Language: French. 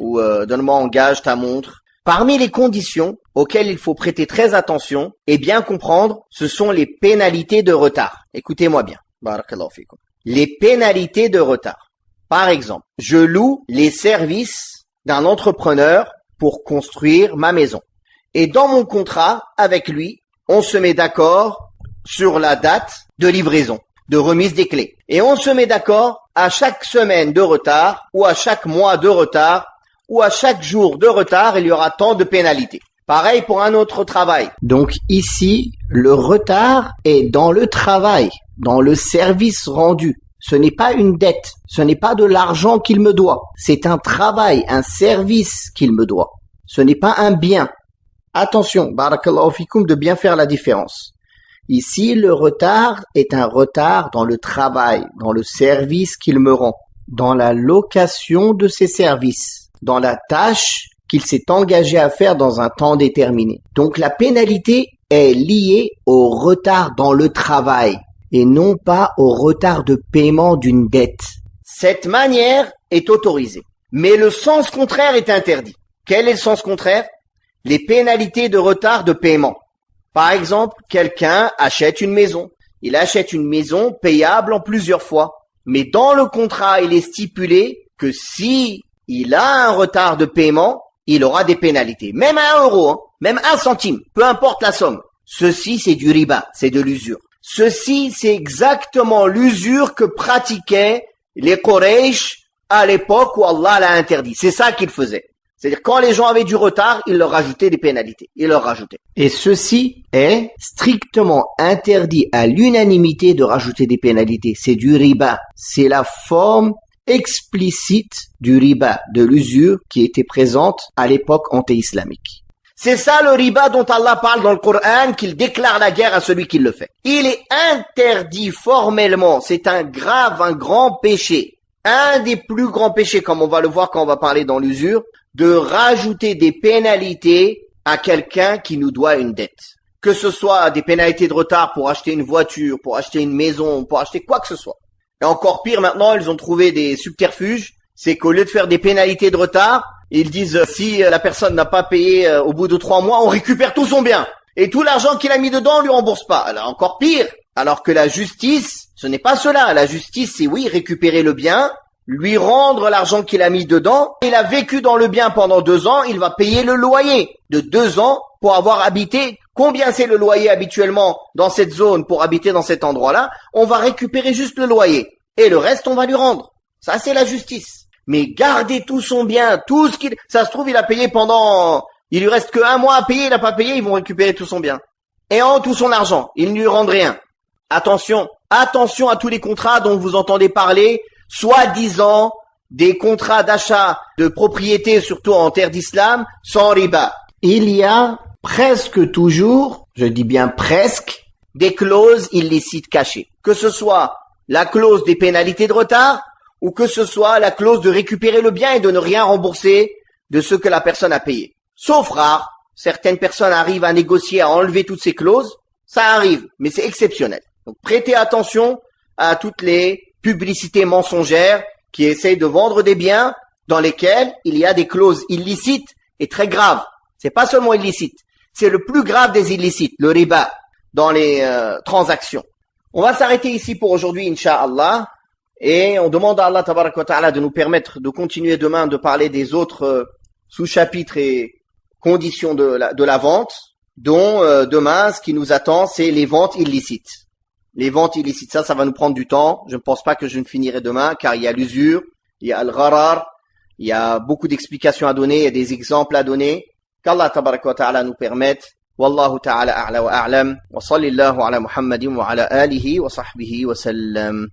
ou donne-moi en gage ta montre. Parmi les conditions auxquelles il faut prêter très attention et bien comprendre, ce sont les pénalités de retard. Écoutez-moi bien. Barakallahu fikum. Les pénalités de retard. Par exemple, je loue les services d'un entrepreneur pour construire ma maison. Et dans mon contrat avec lui, on se met d'accord sur la date de livraison, de remise des clés. Et on se met d'accord à chaque semaine de retard ou à chaque mois de retard ou à chaque jour de retard, il y aura tant de pénalités. Pareil pour un autre travail. Donc ici, le retard est dans le travail, dans le service rendu. Ce n'est pas une dette, ce n'est pas de l'argent qu'il me doit. C'est un travail, un service qu'il me doit. Ce n'est pas un bien. Attention, barakallahu fikoum, de bien faire la différence. Ici, le retard est un retard dans le travail, dans le service qu'il me rend, dans la location de ses services, dans la tâche qu'il s'est engagé à faire dans un temps déterminé. Donc la pénalité est liée au retard dans le travail et non pas au retard de paiement d'une dette. Cette manière est autorisée, mais le sens contraire est interdit. Quel est le sens contraire? Les pénalités de retard de paiement. Par exemple, quelqu'un achète une maison. Il achète une maison payable en plusieurs fois. Mais dans le contrat, il est stipulé que si il a un retard de paiement, il aura des pénalités. Même à 1 euro, hein, même 1 centime, peu importe la somme. Ceci, c'est du riba, c'est de l'usure. Ceci, c'est exactement l'usure que pratiquaient les Quraysh à l'époque où Allah l'a interdit. C'est ça qu'ils faisaient. C'est-à-dire, quand les gens avaient du retard, ils leur rajoutaient des pénalités. Ils leur rajoutaient. Et ceci est strictement interdit à l'unanimité de rajouter des pénalités. C'est du riba. C'est la forme explicite du riba, de l'usure qui était présente à l'époque anté-islamique. C'est ça le riba dont Allah parle dans le Coran, qu'il déclare la guerre à celui qui le fait. Il est interdit formellement, c'est un grand péché. Un des plus grands péchés, comme on va le voir quand on va parler dans l'usure, de rajouter des pénalités à quelqu'un qui nous doit une dette. Que ce soit des pénalités de retard pour acheter une voiture, pour acheter une maison, pour acheter quoi que ce soit. Et encore pire maintenant, ils ont trouvé des subterfuges, c'est qu'au lieu de faire des pénalités de retard, ils disent si la personne n'a pas payé au bout de 3 mois, on récupère tout son bien. Et tout l'argent qu'il a mis dedans, on lui rembourse pas. Alors encore pire. Alors que la justice, ce n'est pas cela. La justice, c'est oui, récupérer le bien, lui rendre l'argent qu'il a mis dedans. Il a vécu dans le bien pendant 2 ans, il va payer le loyer de 2 ans pour avoir habité. Combien c'est le loyer habituellement dans cette zone pour habiter dans cet endroit-là? On va récupérer juste le loyer. Et le reste, on va lui rendre. Ça, c'est la justice. Mais garder tout son bien, tout ce qu'il... Ça se trouve, il a payé pendant... Il lui reste que 1 mois à payer, il n'a pas payé, ils vont récupérer tout son bien. Et tout son argent, ils ne lui rendent rien. Attention à tous les contrats dont vous entendez parler, soi-disant des contrats d'achat de propriété, surtout en terre d'islam, sans riba. Il y a presque toujours, je dis bien presque, des clauses illicites cachées. Que ce soit la clause des pénalités de retard, ou que ce soit la clause de récupérer le bien et de ne rien rembourser de ce que la personne a payé. Sauf rare, certaines personnes arrivent à négocier, à enlever toutes ces clauses, ça arrive, mais c'est exceptionnel. Donc prêtez attention à toutes les publicités mensongères qui essayent de vendre des biens dans lesquels il y a des clauses illicites et très graves. C'est pas seulement illicite, c'est le plus grave des illicites, le riba, dans les transactions. On va s'arrêter ici pour aujourd'hui, Inch'Allah, et on demande à Allah Tabarak wa Ta'ala de nous permettre de continuer demain de parler des autres sous-chapitres et conditions de la vente, dont demain, ce qui nous attend, c'est les ventes illicites. Les ventes illicites, ça va nous prendre du temps. Je ne pense pas que je ne finirai demain, car il y a l'usure, il y a al-gharar, il y a beaucoup d'explications à donner, il y a des exemples à donner. Qu'Allah Tabarak wa Ta'ala nous permette. Wallahu ta'ala a'la wa a'lam. Wa sallallahu ala Muhammadin wa ala alihi wa sahbihi wa sallam.